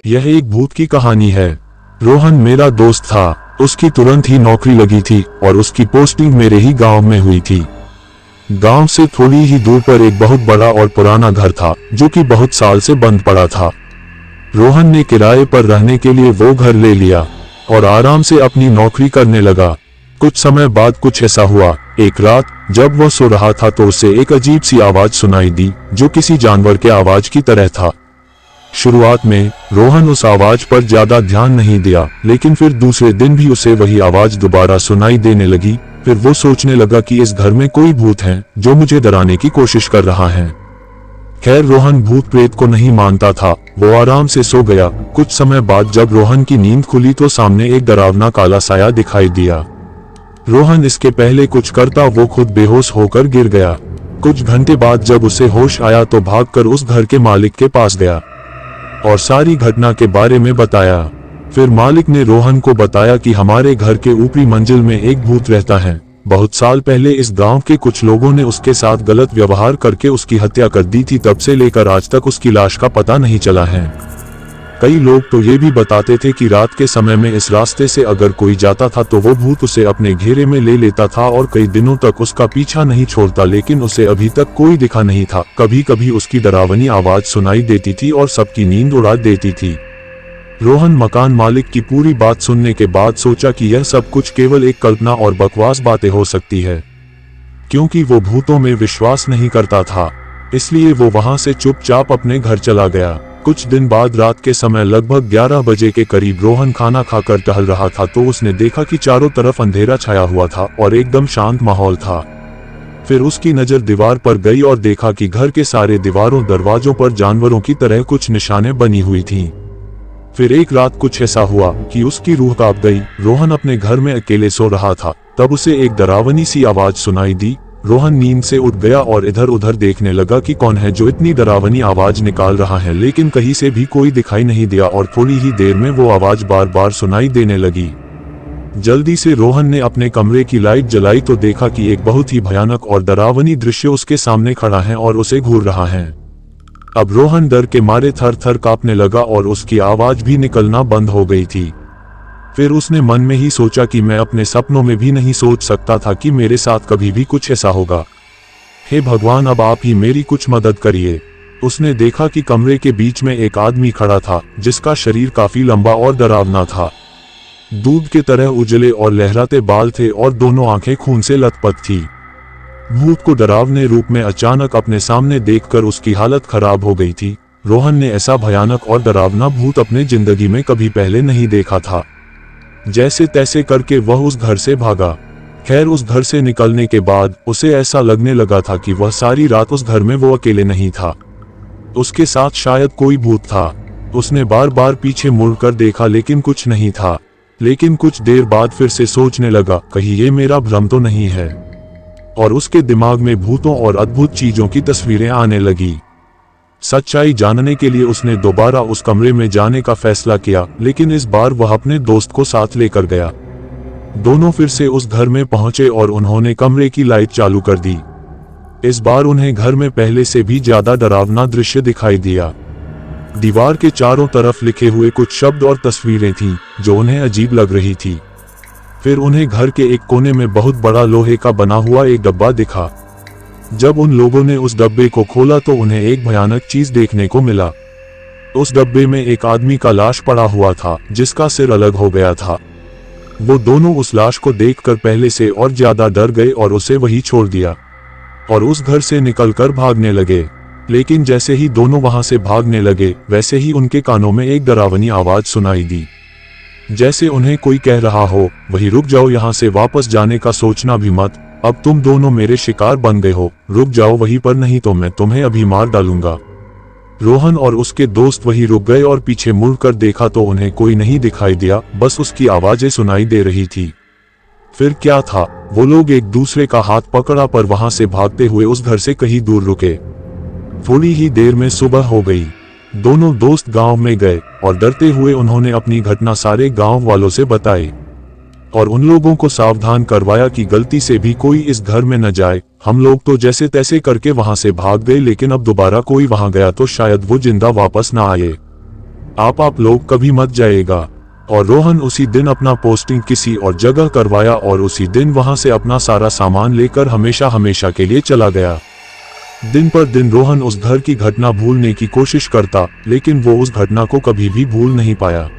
यह एक भूत की कहानी है। रोहन मेरा दोस्त था। उसकी तुरंत ही नौकरी लगी थी और उसकी पोस्टिंग मेरे ही गांव में हुई थी। गांव से थोड़ी ही दूर पर एक बहुत बड़ा और पुराना घर था जो कि बहुत साल से बंद पड़ा था। रोहन ने किराए पर रहने के लिए वो घर ले लिया और आराम से अपनी नौकरी करने लगा। कुछ समय बाद कुछ ऐसा हुआ, एक रात जब वह सो रहा था तो उसे एक अजीब सी आवाज सुनाई दी जो किसी जानवर के आवाज की तरह था। शुरुआत में रोहन उस आवाज पर ज्यादा ध्यान नहीं दिया, लेकिन फिर दूसरे दिन भी उसे वही आवाज दोबारा सुनाई देने लगी। फिर वो सोचने लगा कि इस घर में कोई भूत है जो मुझे डराने की कोशिश कर रहा है। खैर रोहन भूत प्रेत को नहीं मानता था, वो आराम से सो गया। कुछ समय बाद जब रोहन की नींद खुली तो सामने एक डरावना काला साया दिखाई दिया। रोहन इसके पहले कुछ करता वो खुद बेहोश होकर गिर गया। कुछ घंटे बाद जब उसे होश आया तो भागकर उस घर के मालिक के पास गया और सारी घटना के बारे में बताया। फिर मालिक ने रोहन को बताया कि हमारे घर के ऊपरी मंजिल में एक भूत रहता है। बहुत साल पहले इस गांव के कुछ लोगों ने उसके साथ गलत व्यवहार करके उसकी हत्या कर दी थी। तब से लेकर आज तक उसकी लाश का पता नहीं चला है। कई लोग तो ये भी बताते थे कि रात के समय में इस रास्ते से अगर कोई जाता था तो वो भूत उसे अपने घेरे में ले लेता था और कई दिनों तक उसका पीछा नहीं छोड़ता, लेकिन उसे अभी तक कोई दिखा नहीं था। कभी कभी उसकी डरावनी आवाज सुनाई देती थी और सबकी नींद उड़ा देती थी। रोहन मकान मालिक की पूरी बात सुनने के बाद सोचा कि यह सब कुछ केवल एक कल्पना और बकवास बातें हो सकती है, क्योंकि वो भूतों में विश्वास नहीं करता था। इसलिए वो वहां से चुपचाप अपने घर चला गया। कुछ दिन बाद रात के समय लगभग 11 बजे के करीब रोहन खाना खाकर टहल रहा था तो उसने देखा कि चारों तरफ अंधेरा छाया हुआ था और एकदम शांत माहौल था। फिर उसकी नजर दीवार पर गई और देखा कि घर के सारे दीवारों दरवाजों पर जानवरों की तरह कुछ निशानें बनी हुई थीं। फिर एक रात कुछ ऐसा हुआ कि उसकी रूह कांप गई। रोहन अपने घर में अकेले सो रहा था, तब उसे एक डरावनी सी आवाज सुनाई दी। रोहन नींद से उठ गया और इधर उधर देखने लगा कि कौन है जो इतनी डरावनी आवाज निकाल रहा है, लेकिन कहीं से भी कोई दिखाई नहीं दिया और थोड़ी ही देर में वो आवाज बार बार सुनाई देने लगी। जल्दी से रोहन ने अपने कमरे की लाइट जलाई तो देखा कि एक बहुत ही भयानक और डरावनी दृश्य उसके सामने खड़ा है और उसे घूर रहा है। अब रोहन डर के मारे थर थर कांपने लगा और उसकी आवाज भी निकलना बंद हो गई थी। फिर उसने मन में ही सोचा कि मैं अपने सपनों में भी नहीं सोच सकता था कि मेरे साथ कभी भी कुछ ऐसा होगा। हे भगवान, अब आप ही मेरी कुछ मदद करिए। उसने देखा कि कमरे के बीच में एक आदमी खड़ा था जिसका शरीर काफी लंबा और डरावना था। दूध की तरह उजले और लहराते बाल थे और दोनों आंखें खून से लथपथ थी। भूत को डरावने रूप में अचानक अपने सामने देखकर उसकी हालत खराब हो गई थी। रोहन ने ऐसा भयानक और डरावना भूत अपने जिंदगी में कभी पहले नहीं देखा था। जैसे तैसे करके वह उस घर से भागा। खैर उस घर से निकलने के बाद उसे ऐसा लगने लगा था कि वह सारी रात उस घर में वो अकेले नहीं था, उसके साथ शायद कोई भूत था। उसने बार बार पीछे मुड़कर देखा लेकिन कुछ नहीं था। लेकिन कुछ देर बाद फिर से सोचने लगा, कहीं ये मेरा भ्रम तो नहीं है, और उसके दिमाग में भूतों और अद्भुत चीजों की तस्वीरें आने लगी। सच्चाई जानने के लिए उसने दोबारा उस कमरे में जाने का फैसला किया, लेकिन इस बार वह अपने दोस्त को साथ लेकर गया। दोनों फिर से उस घर में पहुंचे और उन्होंने कमरे की लाइट चालू कर दी। इस बार उन्हें घर में पहले से भी ज्यादा डरावना दृश्य दिखाई दिया। दीवार के चारों तरफ लिखे हुए कुछ शब्द और तस्वीरें थीं जो उन्हें अजीब लग रही थी। फिर उन्हें घर के एक कोने में बहुत बड़ा लोहे का बना हुआ एक डब्बा दिखा। जब उन लोगों ने उस डब्बे को खोला तो उन्हें एक भयानक चीज देखने को मिला। उस डब्बे में एक आदमी का लाश पड़ा हुआ था जिसका सिर अलग हो गया था। वो दोनों उस लाश को देखकर पहले से और ज्यादा डर गए और उसे वहीं छोड़ दिया और उस घर से निकलकर भागने लगे। लेकिन जैसे ही दोनों वहां से भागने लगे वैसे ही उनके कानों में एक डरावनी आवाज सुनाई दी, जैसे उन्हें कोई कह रहा हो, वही रुक जाओ, यहाँ से वापस जाने का सोचना भी मत, अब तुम दोनों मेरे शिकार बन गए हो, रुक जाओ वहीं पर, नहीं तो मैं तुम्हें अभी मार डालूंगा। रोहन और उसके दोस्त वहीं रुक गए और पीछे मुड़कर देखा तो उन्हें कोई नहीं दिखाई दिया, बस उसकी आवाजें सुनाई दे रही थी। फिर क्या था, वो लोग एक दूसरे का हाथ पकड़ा पर वहां से भागते हुए उस घर से कहीं दूर रुके। थोड़ी ही देर में सुबह हो गई। दोनों दोस्त गांव में गए और डरते हुए उन्होंने अपनी घटना सारे गांव वालों से बताई और उन लोगों को सावधान करवाया कि गलती से भी कोई इस घर में न जाए। हम लोग तो जैसे तैसे करके वहां से भाग गए, लेकिन अब दोबारा कोई वहां गया तो शायद वो जिंदा वापस न आए। आप लोग कभी मत जाइएगा। और रोहन उसी दिन अपना पोस्टिंग किसी और जगह करवाया और उसी दिन वहां से अपना सारा सामान लेकर हमेशा हमेशा के लिए चला गया। दिन पर दिन रोहन उस घर की घटना भूलने की कोशिश करता, लेकिन वो उस घटना को कभी भी भूल नहीं पाया।